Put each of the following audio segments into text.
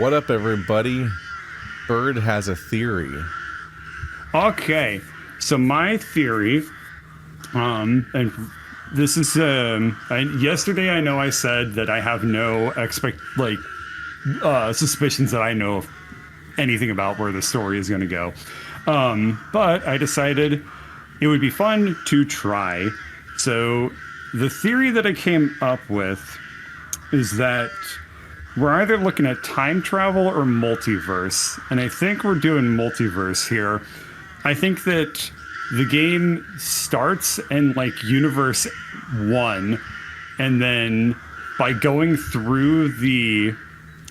What up, everybody? Bird has a theory. Okay, so my theory, and this is, yesterday I know I said that I have no suspicions that I know of anything about where the story is going to go. But I decided it would be fun to try. So the theory that I came up with is that we're either looking at time travel or multiverse. And I think we're doing multiverse here. I think that the game starts in like universe 1, and then by going through the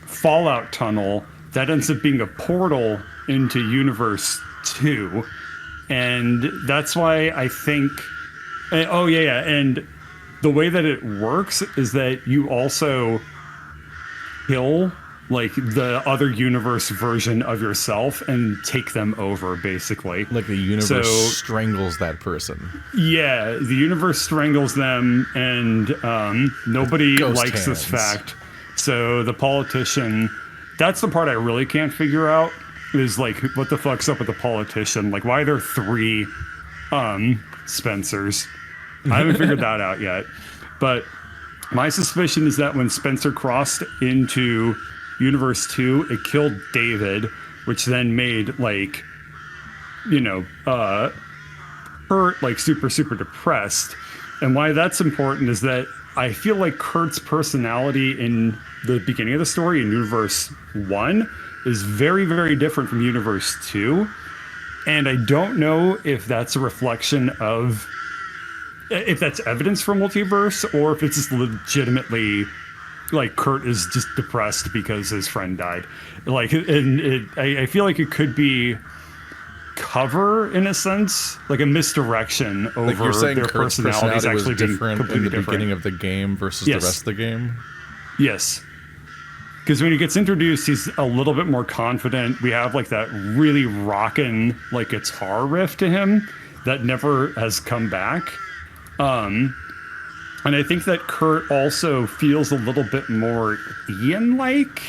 Fallout tunnel, that ends up being a portal into universe 2. And that's why I think, and the way that it works is that you also kill like the other universe version of yourself and take them over, basically. Like the universe strangles that person. Yeah, the universe strangles them, and nobody likes hands. this fact. So the politician, that's the part I really can't figure out, is like, what the fuck's up with the politician? Like, why are there 3 Spencers? I haven't figured that out yet. But my suspicion is that when Spencer crossed into Universe 2, it killed David, which then made, like, Kurt, like, super, super depressed. And why that's important is that I feel like Kurt's personality in the beginning of the story in Universe 1 is very, very different from Universe 2. And I don't know if that's a reflection of, if that's evidence for multiverse, or if it's just legitimately like Kurt is just depressed because his friend died. Like, I feel like it could be cover in a sense, like a misdirection over Like you're saying their Kurt's personalities personality was actually being different in completely the beginning of the game versus Yes. the rest of the game? Yes. Because when he gets introduced, he's a little bit more confident. We have like that really rockin' like guitar riff to him that never has come back. And I think that Kurt also feels a little bit more Ian-like,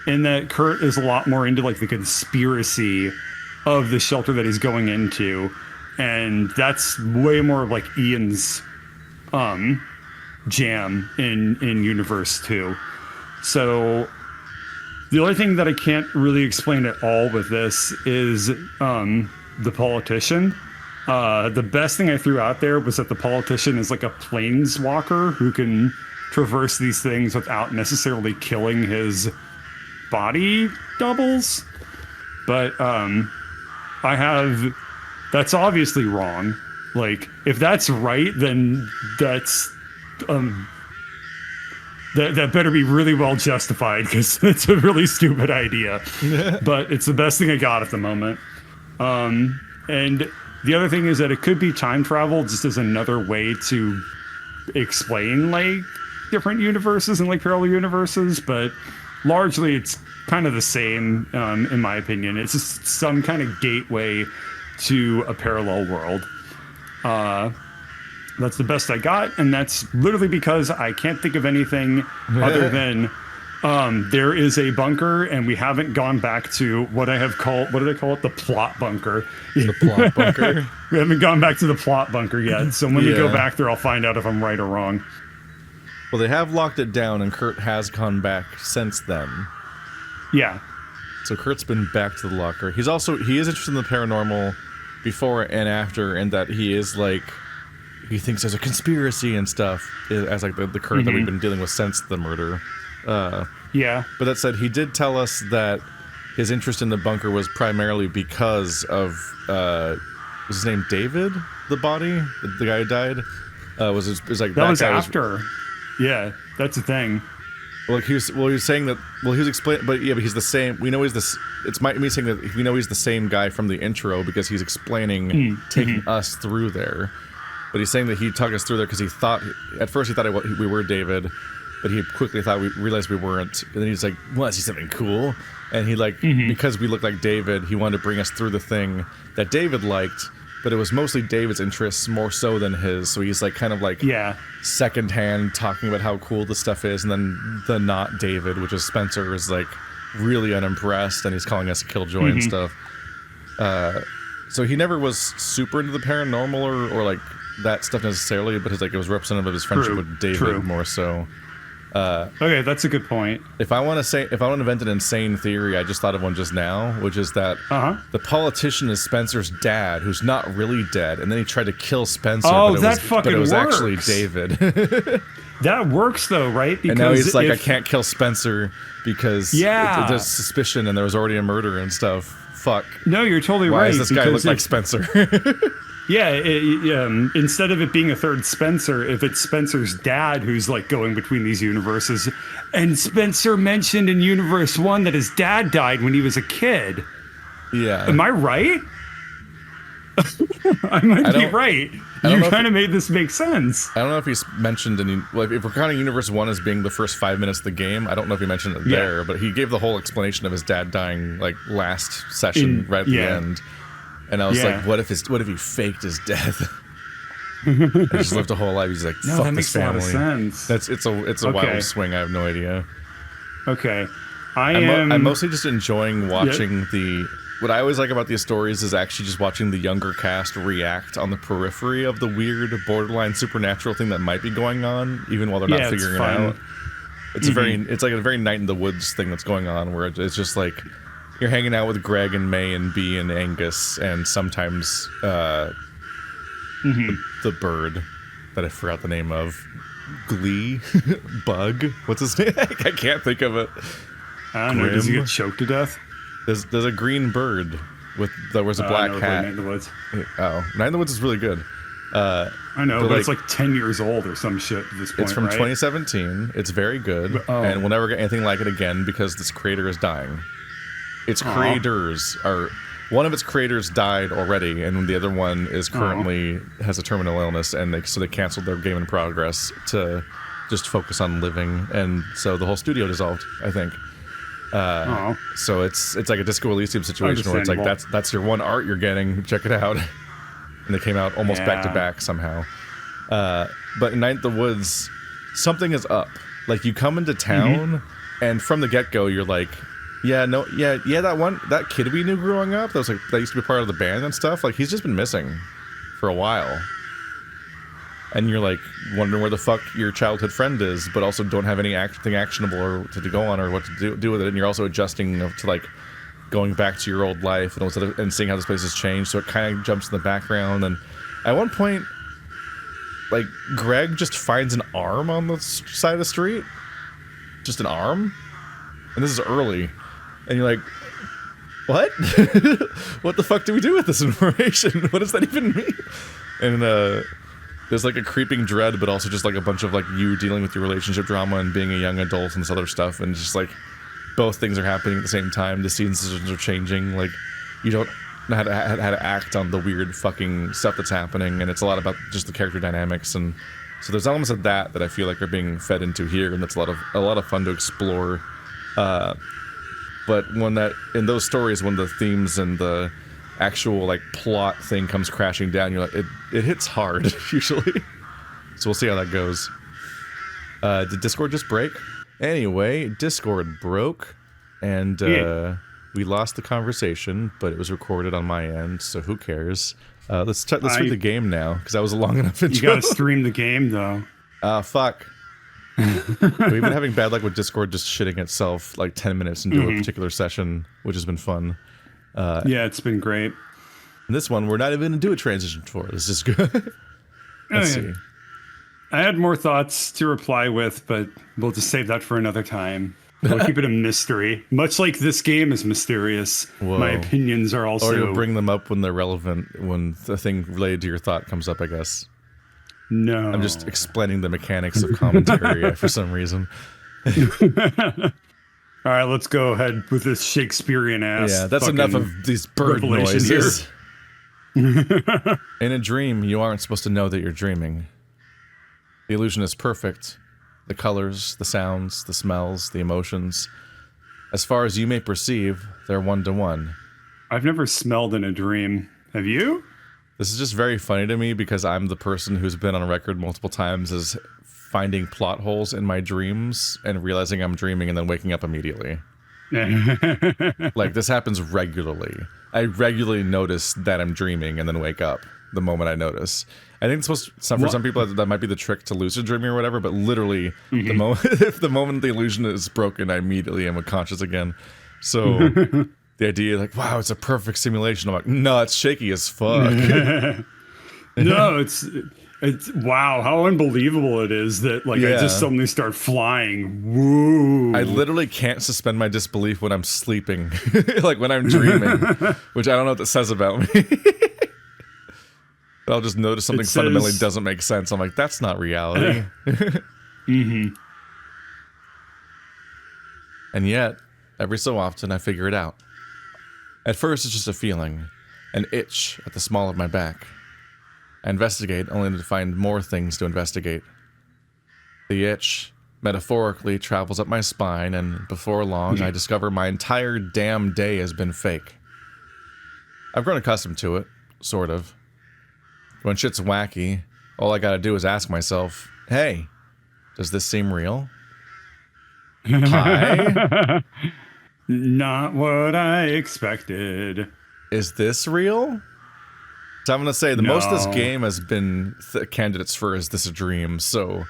in that Kurt is a lot more into like the conspiracy of the shelter that he's going into, and that's way more of like Ian's jam in Universe 2. So the only thing that I can't really explain at all with this is the politician. The best thing I threw out there was that the politician is like a planeswalker who can traverse these things without necessarily killing his body doubles. But that's obviously wrong. Like, if that's right, then that's that better be really well justified, because it's a really stupid idea. But it's the best thing I got at the moment. And the other thing is that it could be time travel just as another way to explain like different universes and like parallel universes, but largely it's kind of the same, in my opinion. It's just some kind of gateway to a parallel world. That's the best I got, and that's literally because I can't think of anything other than there is a bunker, and we haven't gone back to what did I call it? The plot bunker. The plot bunker? We haven't gone back to the plot bunker yet, so when we go back there, I'll find out if I'm right or wrong. Well, they have locked it down, and Kurt has gone back since then. Yeah. So Kurt's been back to the locker. He is interested in the paranormal before and after, and that he is like, he thinks there's a conspiracy and stuff, as like the Kurt that we've been dealing with since the murder. Yeah. But that said, he did tell us that his interest in the bunker was primarily because of, was his name David, the body? The guy who died? Was like that was after. Yeah, that's the thing. Well, he was saying that. Well, he was explaining, but he's the same. We know he's this. It's me saying that we know he's the same guy from the intro because he's explaining, taking us through there. But he's saying that he took us through there because he thought, at first he thought we were David, but he quickly realized we weren't. And then he's like, well, I see something cool. And he because we look like David, he wanted to bring us through the thing that David liked, but it was mostly David's interests more so than his. So he's like kind of like secondhand talking about how cool the stuff is, and then the not David, which is Spencer, is like really unimpressed, and he's calling us a killjoy and stuff. So he never was super into the paranormal or like that stuff necessarily, but it was representative of his friendship with David more so. Okay, that's a good point. If I want to invent an insane theory, I just thought of one just now, which is that the politician is Spencer's dad, who's not really dead, and then he tried to kill Spencer. Oh, but it was actually David. That works though, right? Because and now he's like, I can't kill Spencer because there's suspicion and there was already a murder and stuff. Fuck. No, you're totally right. Why does this guy look like Spencer? Yeah, instead of it being a third Spencer, if it's Spencer's dad who's like going between these universes, and Spencer mentioned in Universe 1 that his dad died when he was a kid. Yeah. Am I right? I might be right. You kind of made this make sense. I don't know if he's mentioned any. Well, if we're counting Universe 1 as being the first 5 minutes of the game, I don't know if he mentioned it there, but he gave the whole explanation of his dad dying like last session right at the end. And I was like, what if he faked his death? And just lived a whole life. He's like, fuck that this makes family. A lot of sense. It's a wild swing. I have no idea. Okay. I'm mostly just enjoying watching what I always like about these stories is actually just watching the younger cast react on the periphery of the weird, borderline supernatural thing that might be going on, even while they're not figuring it out. It's it's like a very Night in the Woods thing that's going on, where it's just like you're hanging out with Greg and May and B and Angus, and sometimes the bird that I forgot the name of, Glee, Bug. What's his name? I can't think of it. I don't know. Does he get choked to death? There's a green bird that wears a black hat. Night in the Woods. Oh, Night in the Woods is really good. I know, but it's like 10 years old or some shit at this point. It's from 2017. It's very good, and we'll never get anything like it again because this creator is dying. Its creators are. One of its creators died already, and the other one is currently has a terminal illness, and so they canceled their game in progress to just focus on living, and so the whole studio dissolved, I think. So it's like a Disco Elysium situation where it's like that's your one art you're getting. Check it out. And they came out almost back to back somehow. But in Night in the Woods, something is up. Like you come into town, and from the get go, you're like, that kid we knew growing up that used to be part of the band and stuff. Like he's just been missing for a while. And you're like wondering where the fuck your childhood friend is, but also don't have anything actionable or to go on or what to do with it. And you're also adjusting to like going back to your old life and seeing how this place has changed. So it kind of jumps in the background. And at one point, like Greg just finds an arm on the side of the street, just an arm. And this is early, and you're like, what? What the fuck do we do with this information? What does that even mean? And there's like a creeping dread, but also just like a bunch of like you dealing with your relationship drama and being a young adult and this other stuff, and just like both things are happening at the same time. The scene decisions are changing. Like you don't know how to act on the weird fucking stuff that's happening, and it's a lot about just the character dynamics. And so there's elements of that I feel like are being fed into here, and that's a lot of fun to explore. But in those stories, when the themes and the actual like plot thing comes crashing down, you're like, it hits hard usually. So we'll see how that goes. Did Discord just break? Anyway, Discord broke, and we lost the conversation, but it was recorded on my end, so who cares? Let's read the game now, because that was a long enough intro. You gotta stream the game though. Fuck. We've been having bad luck with Discord just shitting itself like 10 minutes into a particular session, which has been fun. Yeah, it's been great. And this one, we're not even going to do a transition for. This is good. Let's see. I had more thoughts to reply with, but we'll just save that for another time. We'll keep it a mystery. Much like this game is mysterious, my opinions are also... Or you'll bring them up when they're relevant, when the thing related to your thought comes up, I guess. No. I'm just explaining the mechanics of commentary for some reason. All right, let's go ahead with this Shakespearean ass. Yeah, that's enough of these bird noises. In a dream, you aren't supposed to know that you're dreaming. The illusion is perfect. The colors, the sounds, the smells, the emotions. As far as you may perceive, they're one-to-one. I've never smelled in a dream. Have you? This is just very funny to me because I'm the person who's been on record multiple times as finding plot holes in my dreams and realizing I'm dreaming and then waking up immediately. Like, this happens regularly. I regularly notice that I'm dreaming and then wake up the moment I notice. I think it's for some people that might be the trick to lucid dreaming or whatever, but literally the moment if the moment the illusion is broken, I immediately am conscious again. So the idea like, wow, it's a perfect simulation. I'm like, no, it's shaky as fuck. No, it's wow, how unbelievable it is that I just suddenly start flying. Woo. I literally can't suspend my disbelief when I'm sleeping. Like when I'm dreaming, which I don't know what that says about me. But I'll just notice something fundamentally doesn't make sense. I'm like, that's not reality. And yet, every so often I figure it out. At first it's just a feeling, an itch at the small of my back. I investigate only to find more things to investigate. The itch, metaphorically, travels up my spine, and before long, I discover my entire damn day has been fake. I've grown accustomed to it, sort of. When shit's wacky, all I gotta do is ask myself, hey, does this seem real? Hi? Not what I expected. Is this real? So I'm gonna say the most this game has been candidates for is this a dream, so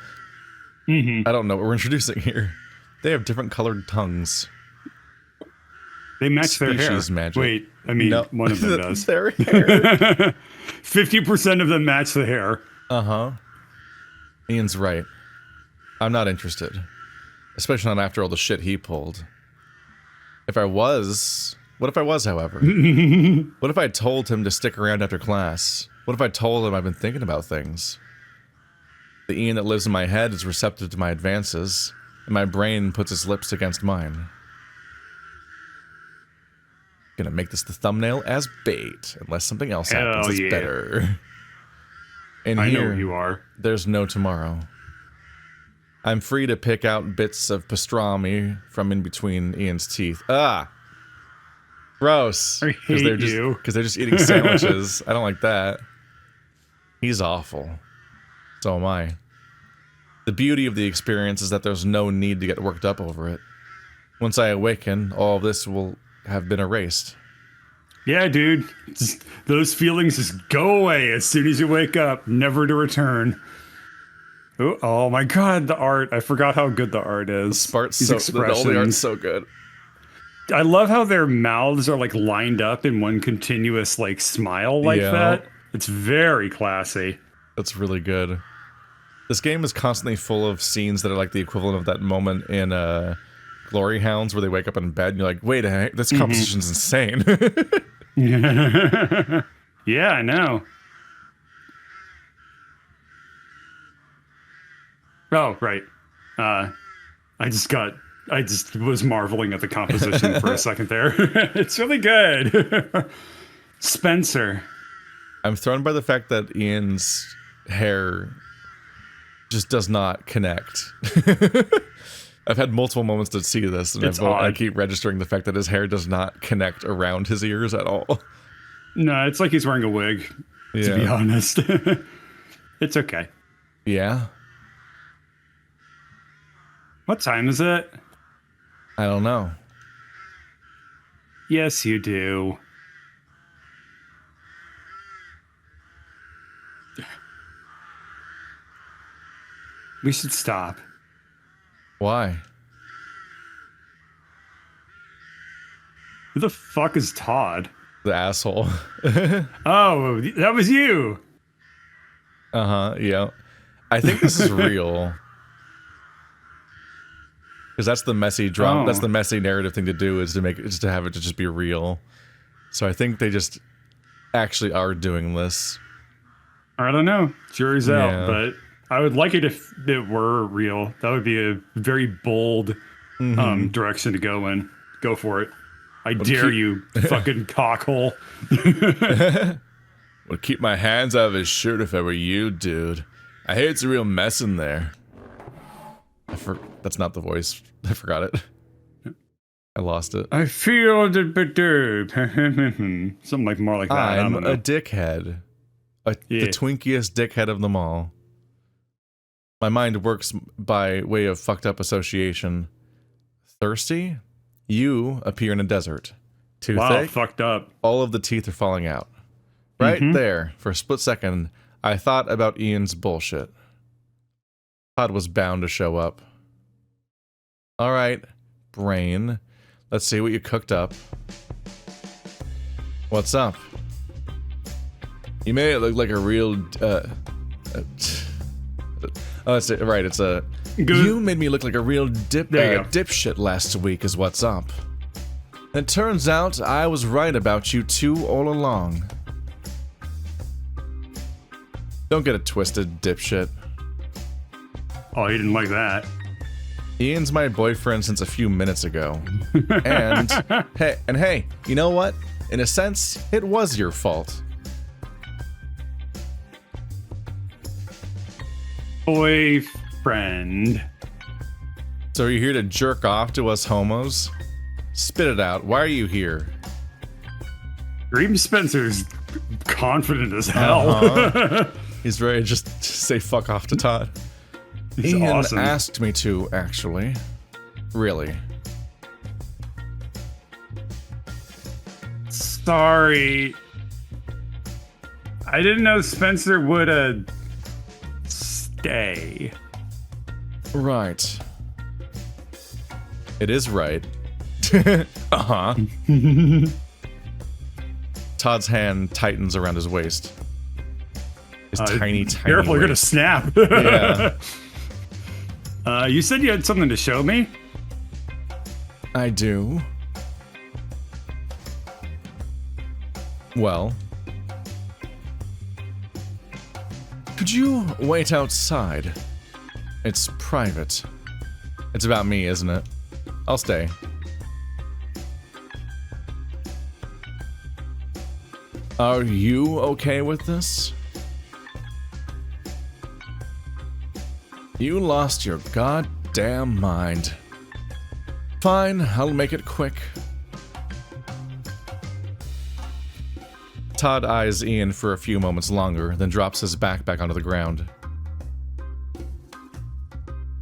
I don't know what we're introducing here. They have different colored tongues. They match their hair. Magic. Wait, I mean, no. One of them does. Their hair. 50% of them match the hair. Uh-huh. Ian's right. I'm not interested. Especially not after all the shit he pulled. What if I was, however? What if I told him to stick around after class? What if I told him I've been thinking about things? The Ian that lives in my head is receptive to my advances, and my brain puts its lips against mine. Gonna make this the thumbnail as bait, unless something else happens that's better. And I know who you are. There's no tomorrow. I'm free to pick out bits of pastrami from in between Ian's teeth. Ah! Gross. I hate you. Because they're just eating sandwiches. I don't like that. He's awful. So am I. The beauty of the experience is that there's no need to get worked up over it. Once I awaken, all of this will have been erased. Yeah, dude. Those feelings just go away as soon as you wake up, never to return. Oh my god, the art. I forgot how good the art is. The art's so good. I love how their mouths are lined up in one continuous smile that. It's very classy. That's really good. This game is constantly full of scenes that are like the equivalent of that moment in Glory Hounds where they wake up in bed and you're like, wait a minute, this composition's insane. Yeah, I know. Oh, right. I just was marveling at the composition for a second there. It's really good. Spencer. I'm thrown by the fact that Ian's hair just does not connect. I've had multiple moments to see this, and I keep registering the fact that his hair does not connect around his ears at all. No, it's like he's wearing a wig, to be honest. It's okay. Yeah? What time is it? I don't know. Yes, you do. We should stop. Why? Who the fuck is Todd? The asshole. Oh, that was you. Uh-huh, yeah. I think this is real. Because that's the messy drama. That's the messy narrative thing to do, is to have it to just be real. So I think they just actually are doing this. I don't know. Jury's out, but I would like it if it were real. That would be a very bold direction to go in. Go for it. I dare you, fucking cockhole. Would keep my hands out of his shirt if I were you, dude. I hear it's a real mess in there. That's not the voice. I forgot it. I lost it. I feel the bitter. Something more like that. I'm a dickhead. The twinkiest dickhead of them all. My mind works by way of fucked up association. Thirsty? You appear in a desert. Toothache. Wow, fucked up. All of the teeth are falling out. Right there, for a split second, I thought about Ian's bullshit. Todd was bound to show up. All right, brain. Let's see what you cooked up. What's up? You made it look like a real, oh, it's right. It's a. Good. You made me look like a real dipshit last week. Is what's up. It turns out I was right about you two all along. Don't get it twisted, dipshit. Oh, you didn't like that. Ian's my boyfriend since a few minutes ago. And hey, you know what? In a sense, it was your fault. Boyfriend. So are you here to jerk off to us homos? Spit it out. Why are you here? Dream Spencer's confident as hell. He's ready to just say fuck off to Todd. Ian awesome. Asked me to, actually. Really. Sorry. I didn't know Spencer would, stay. Right. It is right. Uh-huh. Todd's hand tightens around his waist. His tiny careful, you're gonna snap. Yeah. You said you had something to show me? I do. Well. Could you wait outside? It's private. It's about me, isn't it? I'll stay. Are you okay with this? You lost your goddamn mind. Fine, I'll make it quick. Todd eyes Ian for a few moments longer, then drops his backpack onto the ground.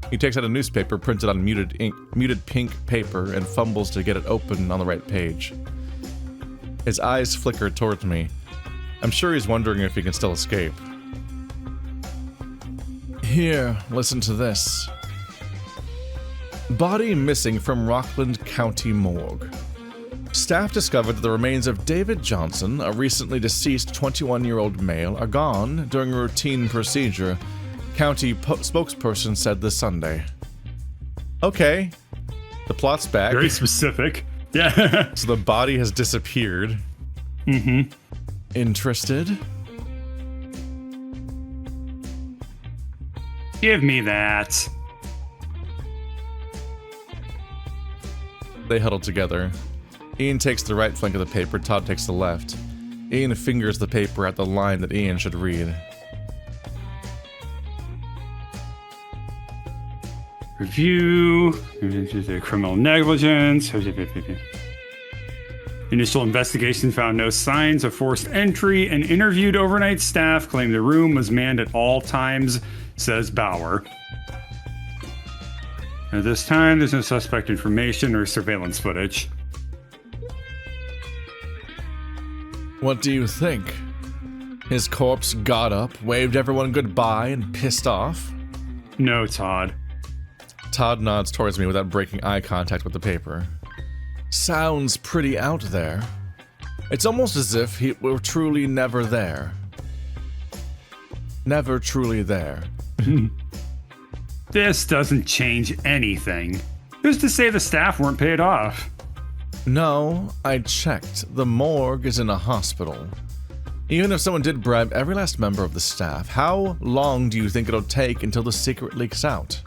He takes out a newspaper printed on muted pink paper and fumbles to get it open on the right page. His eyes flicker towards me. I'm sure he's wondering if he can still escape. Here, listen to this. Body missing from Rockland County morgue. Staff discovered that the remains of David Johnson, a recently deceased 21-year-old male, are gone during a routine procedure. County spokesperson said this Sunday. Okay. The plot's back. Very specific. Yeah. So the body has disappeared. Mm-hmm. Interested? Give me that. They huddle together. Ian takes the right flank of the paper, Todd takes the left. Ian fingers the paper at the line that Ian should read. Review. Criminal negligence. Initial investigation found no signs of forced entry, and interviewed overnight staff claimed the room was manned at all times, says Ballard. At this time, there's no suspect information or surveillance footage. What do you think? His corpse got up, waved everyone goodbye, and pissed off? No, Todd. Todd nods towards me without breaking eye contact with the paper. Sounds pretty out there. It's almost as if he were truly never there. Never truly there. This doesn't change anything. Who's to say the staff weren't paid off? No, I checked. The morgue is in a hospital. Even if someone did bribe every last member of the staff, how long do you think it'll take until the secret leaks out?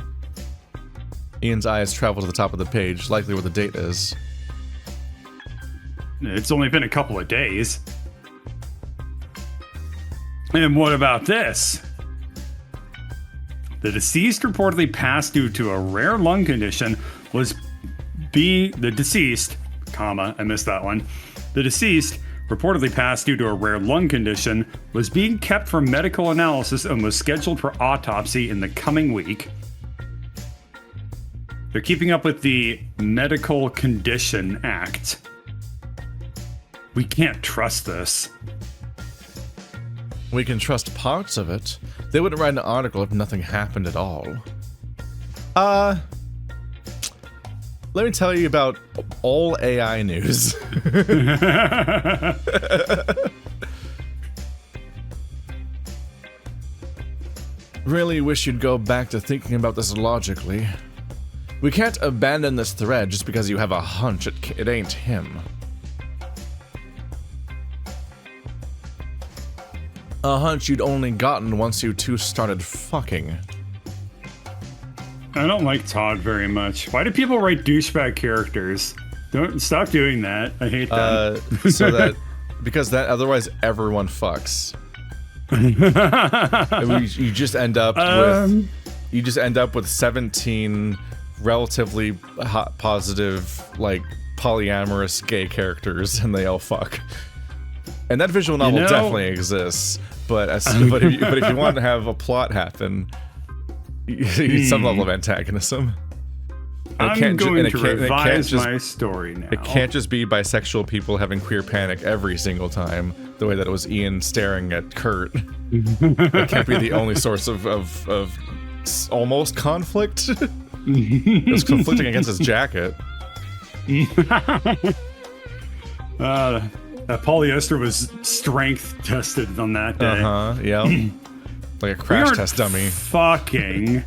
Ian's eyes travel to the top of the page, likely where the date is. It's only been a couple of days. And what about this? The deceased reportedly passed due to a rare lung condition the deceased, comma, I missed that one. The deceased reportedly passed due to a rare lung condition, was being kept for medical analysis and was scheduled for autopsy in the coming week. They're keeping up with the Medical Condition Act. We can't trust this. We can trust parts of it. They wouldn't write an article if nothing happened at all. Let me tell you about all AI news. Really wish you'd go back to thinking about this logically. We can't abandon this thread just because you have a hunch it ain't him. A hunch you'd only gotten once you two started fucking. I don't like Todd very much. Why do people write douchebag characters? Don't stop doing that. I hate that. Because otherwise everyone fucks. You just end up with 17 relatively hot, positive, like polyamorous gay characters, and they all fuck. And that visual novel definitely exists, but if you want to have a plot happen, you need some level of antagonism. I'm going to revise my story now. It can't just be bisexual people having queer panic every single time, the way that it was Ian staring at Kurt. That can't be the only source of almost conflict. It was conflicting against his jacket. That polyester was strength tested on that day. Yeah. Like a crash test dummy. Fucking.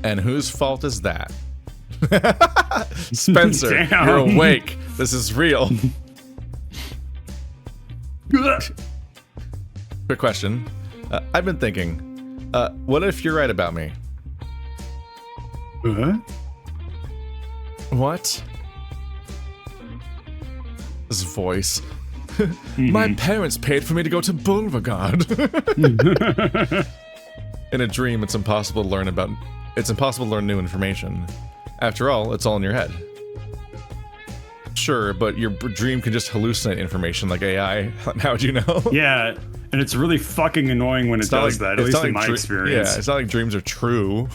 And whose fault is that? Spencer, Damn. You're awake. This is real. Quick question. I've been thinking, what if you're right about me? What? This voice. My parents paid for me to go to Beauregard. In a dream, it's impossible to learn new information. After all, it's all in your head. Sure, but your dream can just hallucinate information like AI. How'd you know? Yeah, and it's really fucking annoying when it does that, at least in my experience. Yeah, it's not like dreams are true.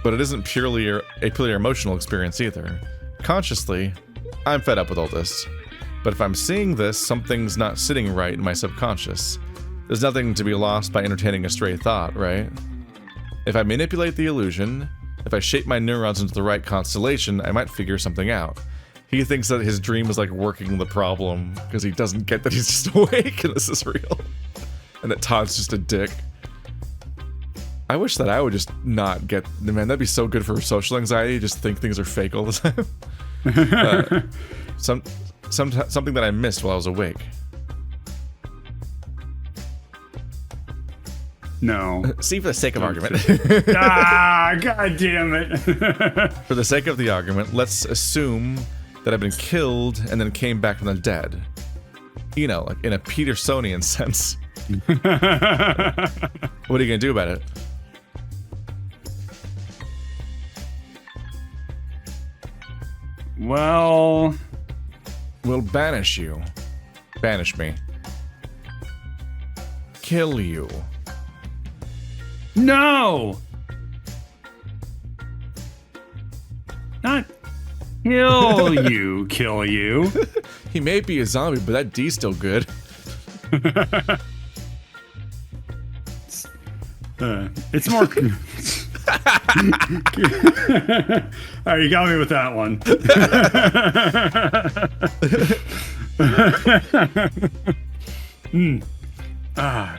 But it isn't purely a purely emotional experience either. Consciously, I'm fed up with all this. But if I'm seeing this, something's not sitting right in my subconscious. There's nothing to be lost by entertaining a stray thought, right? If I manipulate the illusion, if I shape my neurons into the right constellation, I might figure something out. He thinks that his dream is like working the problem because he doesn't get that he's just awake and this is real. And that Todd's just a dick. I wish that I would just not get... Man, that'd be so good for social anxiety, just think things are fake all the time. Something that I missed while I was awake. No. See, for the sake of argument. God damn it. For the sake of the argument, let's assume that I've been killed and then came back from the dead. You know, like in a Petersonian sense. What are you gonna do about it? Well... We'll banish you. Banish me. Kill you. No! Not kill you, kill you. He may be a zombie, but that D's still good. It's more... Alright, you got me with that one.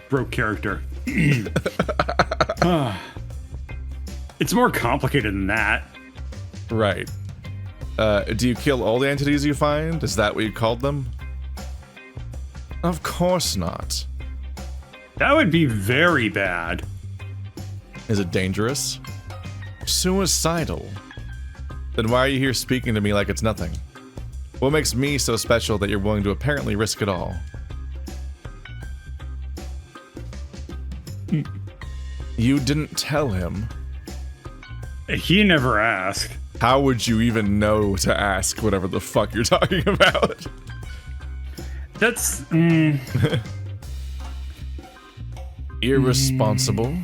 Broke character. It's more complicated than that. Right. Do you kill all the entities you find? Is that what you called them? Of course not. That would be very bad. Is it dangerous? Suicidal. Then why are you here speaking to me like it's nothing? What makes me so special that you're willing to apparently risk it all? You didn't tell him. He never asked. How would you even know to ask whatever the fuck you're talking about? That's... Irresponsible.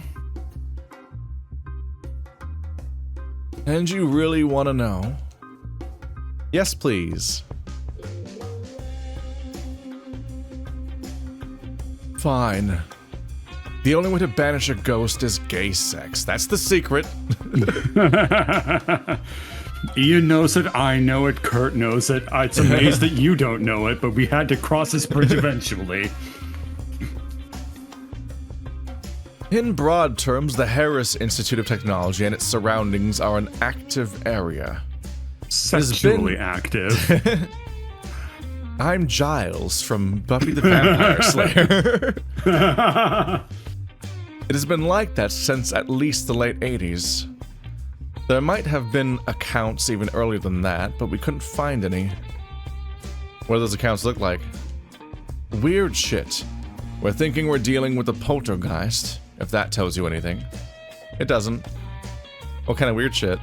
And you really want to know? Yes, please. Fine. The only way to banish a ghost is gay sex. That's the secret. Ian knows it, I know it, Kurt knows it. It's amazed that you don't know it, but we had to cross this bridge eventually. In broad terms, the Harris Institute of Technology and its surroundings are an active area. Sexually active. I'm Giles from Buffy the Vampire Slayer. It has been like that since at least the late 80s. There might have been accounts even earlier than that, but we couldn't find any. What do those accounts look like? Weird shit. We're thinking we're dealing with a poltergeist, if that tells you anything. It doesn't. What kind of weird shit?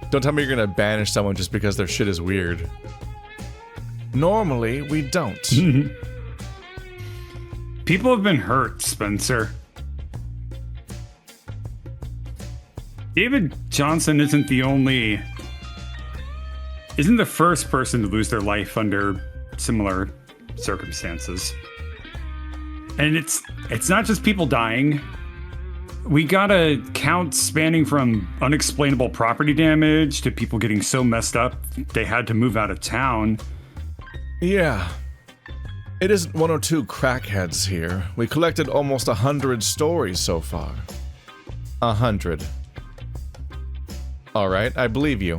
Don't tell me you're gonna banish someone just because their shit is weird. Normally, we don't. People have been hurt, Spencer. David Johnson isn't the first person to lose their life under similar circumstances. And it's not just people dying. We got accounts spanning from unexplainable property damage to people getting so messed up they had to move out of town. Yeah. It isn't one or two crackheads here. We collected almost 100 stories so far. 100. Alright, I believe you.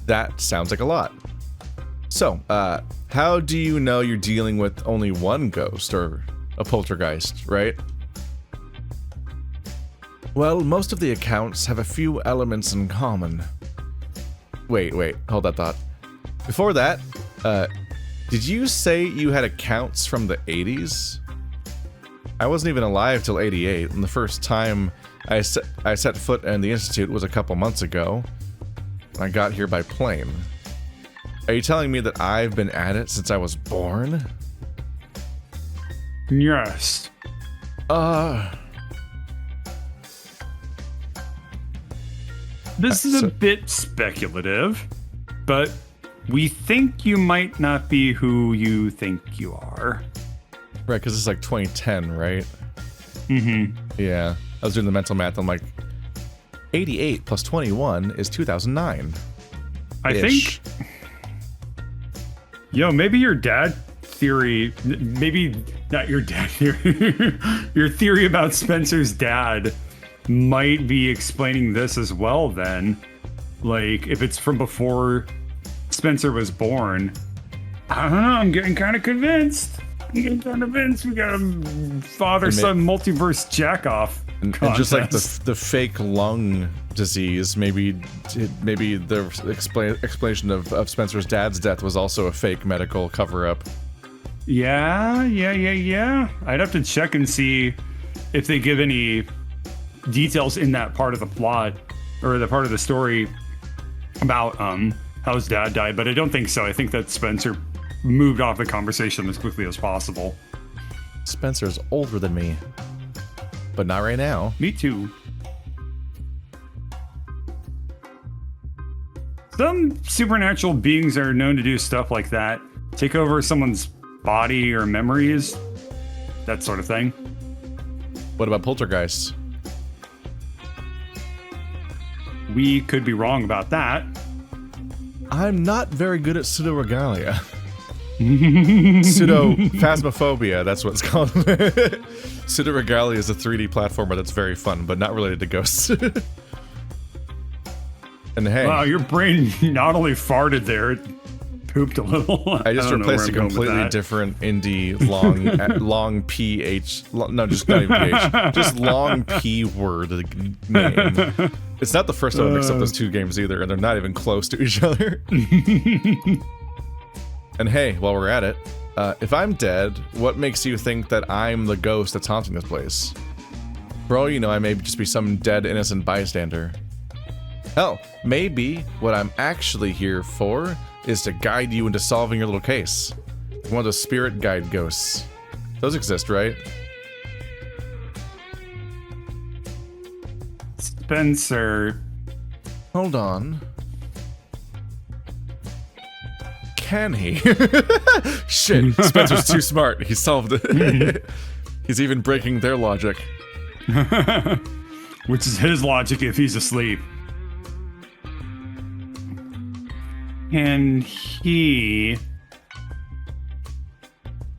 That sounds like a lot. So, how do you know you're dealing with only one ghost, or a poltergeist, right? Well, most of the accounts have a few elements in common. Wait, hold that thought. Before that, did you say you had accounts from the 80s? I wasn't even alive till 88, and the first time I set foot in the Institute was a couple months ago. I got here by plane. Are you telling me that I've been at it since I was born? Yes. This is a bit speculative, but we think you might not be who you think you are. Right, because it's like 2010, right? Mm-hmm. Yeah. I was doing the mental math. I'm like, 88 plus 21 is 2009. I think... maybe your dad theory... Maybe not your dad theory. Your theory about Spencer's dad might be explaining this as well, then. Like, if it's from before Spencer was born. I don't know, I'm getting kind of convinced. We got a father-son multiverse jack-off. And just like the fake lung disease, maybe the explanation of Spencer's dad's death was also a fake medical cover-up. Yeah. I'd have to check and see if they give any details in that part of the plot or the part of the story about how his dad died, but I don't think so. I think that Spencer moved off the conversation as quickly as possible. Spencer's older than me. But not right now. Me too. Some supernatural beings are known to do stuff like that. Take over someone's body or memories. That sort of thing. What about poltergeists? We could be wrong about that. I'm not very good at pseudoregalia. Pseudo-phasmophobia, that's what it's called. Pseudoregalia is a 3D platformer that's very fun, but not related to ghosts. And hey... Wow, your brain not only farted there, it pooped a little. I just replaced a completely different indie long PH... No, just not even PH. Just long P word name. It's not the first time I mixed up those two games either, and they're not even close to each other. And hey, while we're at it, if I'm dead, what makes you think that I'm the ghost that's haunting this place? For all you know, I may just be some dead, innocent bystander. Hell, maybe what I'm actually here for is to guide you into solving your little case. One of those spirit guide ghosts. Those exist, right? Spencer, Hold on. Can he? Shit, Spencer's too smart. He solved it. He's even breaking their logic. Which is his logic if he's asleep. Can he...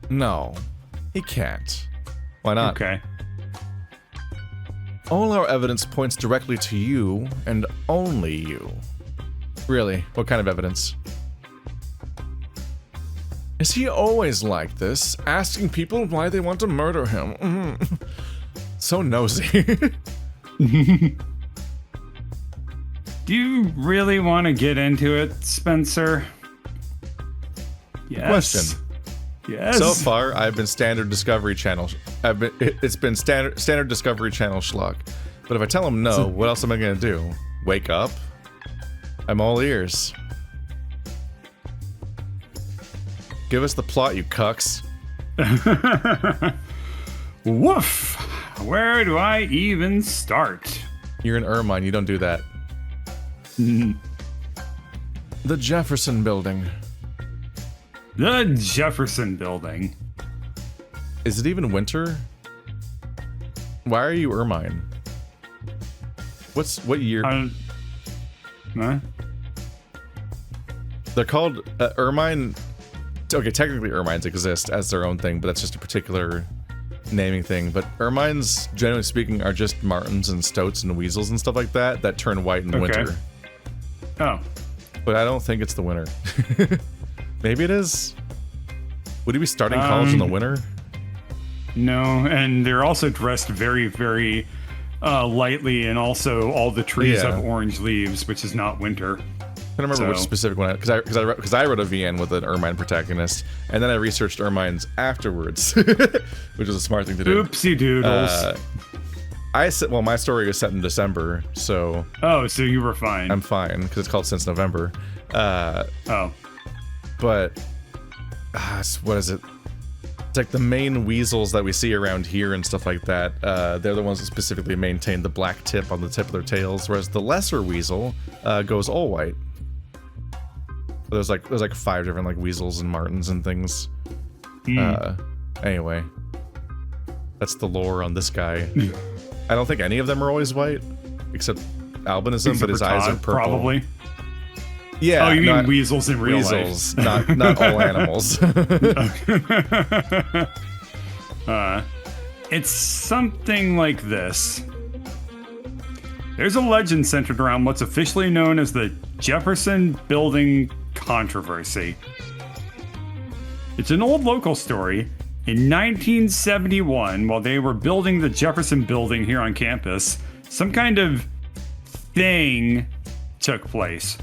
No, he can't. Why not? Okay. All our evidence points directly to you, and only you. Really? What kind of evidence? Is he always like this, asking people why they want to murder him? So nosy. Do you really want to get into it, Spencer? Yes. Question. Yes. So far, I've been standard Discovery Channel. It's been standard Discovery Channel schlock. But if I tell him no, what else am I gonna do? Wake up? I'm all ears. Give us the plot, you cucks. Woof! Where do I even start? You're an Ermine, you don't do that. The Jefferson Building. The Jefferson Building. Is it even winter? Why are you Ermine? What year? Huh? They're called Ermine. Okay, technically Ermines exist as their own thing, but that's just a particular naming thing. But Ermines, generally speaking, are just martins and stoats and weasels and stuff like that turn white in the winter. Oh. But I don't think it's the winter. Maybe it is. Would he be starting college in the winter? No, and they're also dressed very, very lightly, and also all the trees have orange leaves, which is not winter. I don't remember which specific one, because I wrote a VN with an Ermine protagonist, and then I researched Ermines afterwards, which was a smart thing to do. Oopsie doodles. Well, my story is set in December, so... Oh, so you were fine. I'm fine, because it's called Since November. Oh. But... what is it? It's like the main weasels that we see around here and stuff like that, they're the ones that specifically maintain the black tip on the tip of their tails, whereas the lesser weasel goes all white. There's like 5 different like weasels and martins and things. Anyway, that's the lore on this guy. I don't think any of them are always white, except albinism, but his eyes are purple. Probably. Yeah. Oh, you mean weasels in real life? Not all animals. It's something like this. There's a legend centered around what's officially known as the Jefferson Building Controversy. It's an old local story. In 1971, while they were building the Jefferson Building here on campus, some kind of thing took place.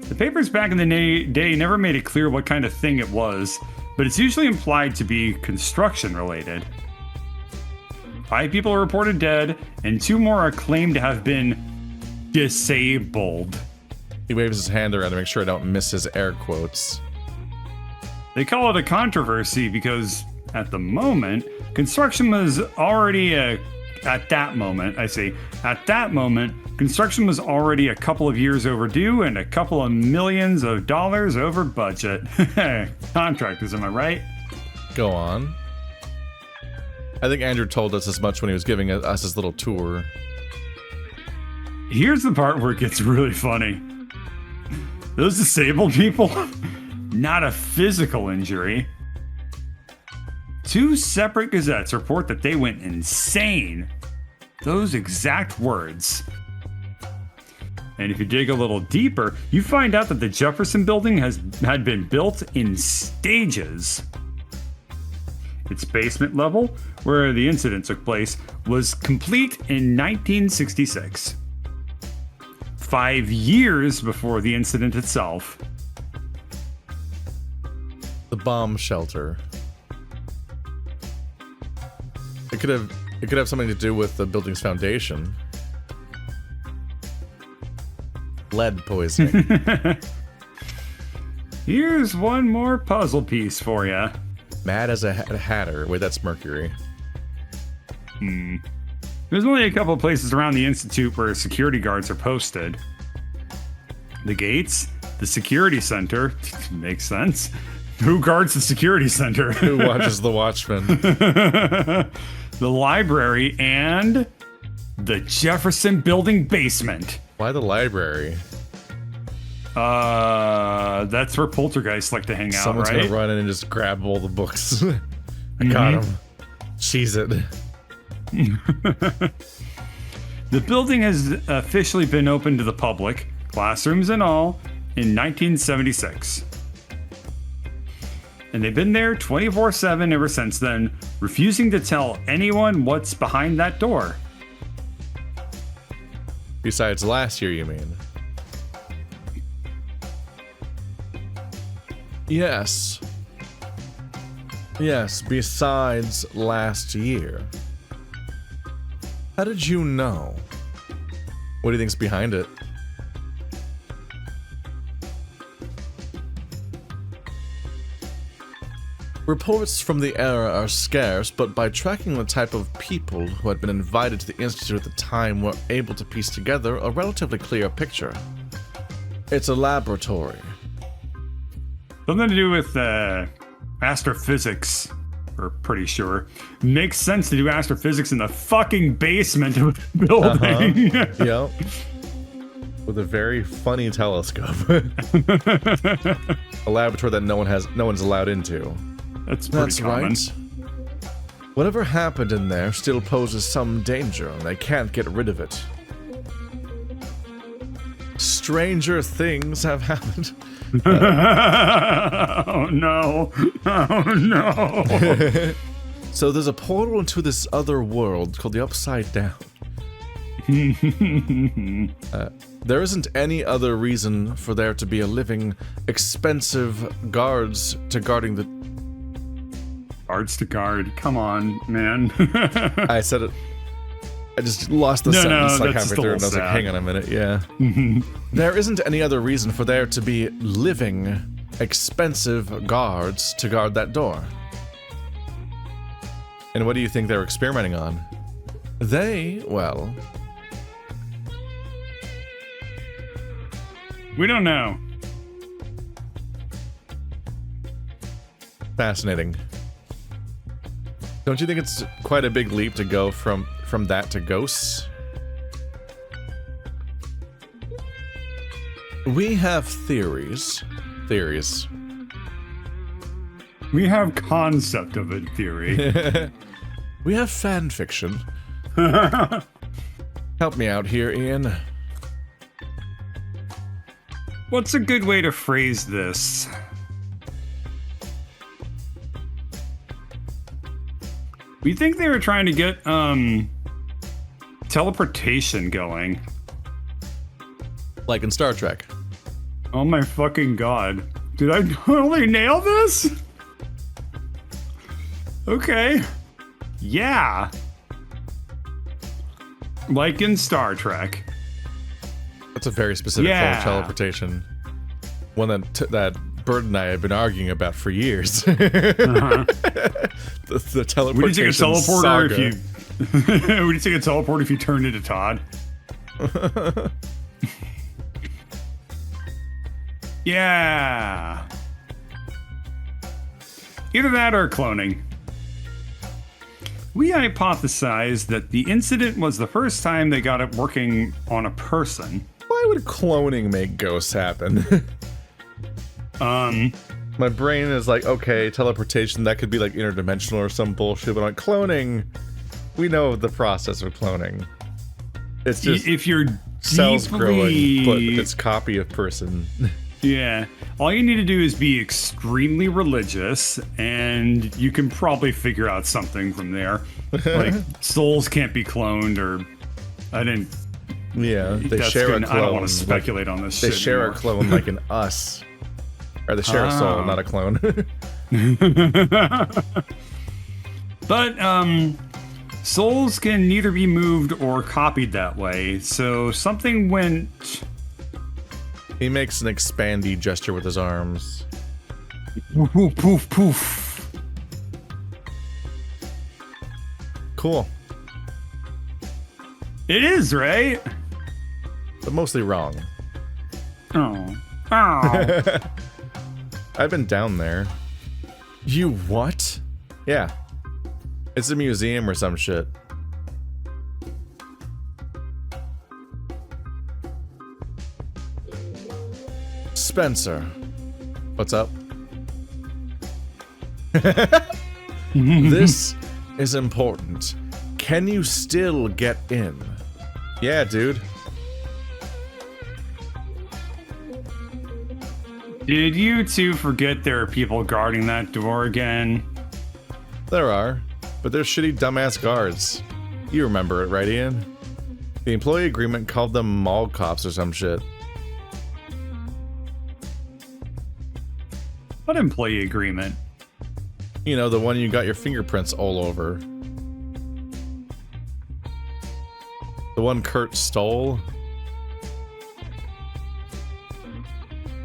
The papers back in the day never made it clear what kind of thing it was, but it's usually implied to be construction related. 5 people are reported dead, and 2 more are claimed to have been disabled. He waves his hand around to make sure I don't miss his air quotes. They call it a controversy because, at the moment, construction was already at that moment, construction was already a couple of years overdue and a couple of millions of dollars over budget. Contractors, am I right? Go on. I think Andrew told us as much when he was giving us his little tour. Here's the part where it gets really funny. Those disabled people, not a physical injury. 2 separate gazettes report that they went insane. Those exact words. And if you dig a little deeper, you find out that the Jefferson Building had been built in stages. Its basement level, where the incident took place, was complete in 1966. 5 years before the incident itself. The bomb shelter. It could have something to do with the building's foundation. Lead poisoning. Here's one more puzzle piece for you. Mad as a hatter. Wait, that's Mercury. There's only a couple of places around the Institute where security guards are posted. The gates, the security center, makes sense. Who guards the security center? Who watches the Watchmen? The library and the Jefferson building basement. Why the library? That's where poltergeists like to hang out, Someone's right? gonna run in and just grab all the books. I got him. Cheese it. The building has officially been opened to the public, classrooms and all, in 1976. And they've been there 24/7 ever since then, refusing to tell anyone what's behind that door. Besides last year, you mean? Yes. Yes, besides last year. How did you know? What do you think's behind it? Reports from the era are scarce, but by tracking the type of people who had been invited to the Institute at the time, we're able to piece together a relatively clear picture. It's a laboratory. Something to do with astrophysics, we're pretty sure. Makes sense to do astrophysics in the fucking basement of the building. Yep. With a very funny telescope. A laboratory that no one's allowed into. That's pretty common. Right. Whatever happened in there still poses some danger, and they can't get rid of it. Stranger things have happened. Oh no. Oh no. So there's a portal into this other world called the Upside Down. There isn't any other reason for there to be a living, expensive guards to guarding the... Guards to guard. Come on, man. I said it. I just lost the sentence like halfway through, and I was like, hang on a minute, yeah. There isn't any other reason for there to be living, expensive guards to guard that door. And what do you think they're experimenting on? Well... We don't know. Fascinating. Don't you think it's quite a big leap to go from that to ghosts? We have theories. We have concept of it theory. We have fan fiction. Help me out here, Ian. What's a good way to phrase this? We think they were trying to get teleportation going. Like in Star Trek. Oh my fucking god. Did I totally nail this? Okay. Yeah. Like in Star Trek. That's a very specific form of teleportation. One that Bird and I have been arguing about for years. The teleportation Would you take a teleporter saga. if you... Would you take a teleport if you turned into Todd? Yeah. Either that or cloning. We hypothesized that the incident was the first time they got it working on a person. Why would cloning make ghosts happen? My brain is like, okay, teleportation, that could be like interdimensional or some bullshit, but like cloning, we know the process of cloning. It's just if you're cells deeply... growing, but it's copy of person. Yeah. All you need to do is be extremely religious, and you can probably figure out something from there. Like, souls can't be cloned, or... Yeah, they share a clone. I don't want to speculate on this shit They share anymore. a clone like in us. Or they share a soul, not a clone. But, souls can neither be moved or copied that way, so something went... He makes an expandy gesture with his arms. Poof, poof, poof. Cool. It is, right? But mostly wrong. Oh. Oh. I've been down there. You what? Yeah. It's a museum or some shit. Spencer. What's up? This is important. Can you still get in? Yeah, dude. Did you two forget there are people guarding that door again? There are, but they're shitty dumbass guards. You remember it, right, Ian? The employee agreement called them mall cops or some shit. What employee agreement? You know, the one you got your fingerprints all over. The one Kurt stole.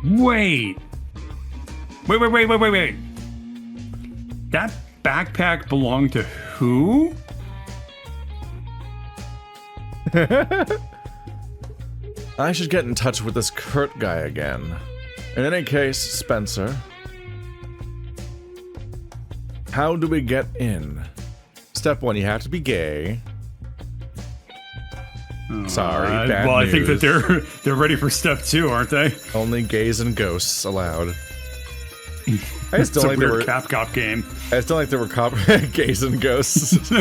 Wait. That backpack belonged to who? I should get in touch with this Kurt guy again. In any case, Spencer. How do we get in? Step 1, you have to be gay. Sorry, bad well, news. I think that they're ready for step 2, aren't they? Only gays and ghosts allowed. I just don't It's a like there weird were Cap Cop game. I just don't like there were gays and ghosts.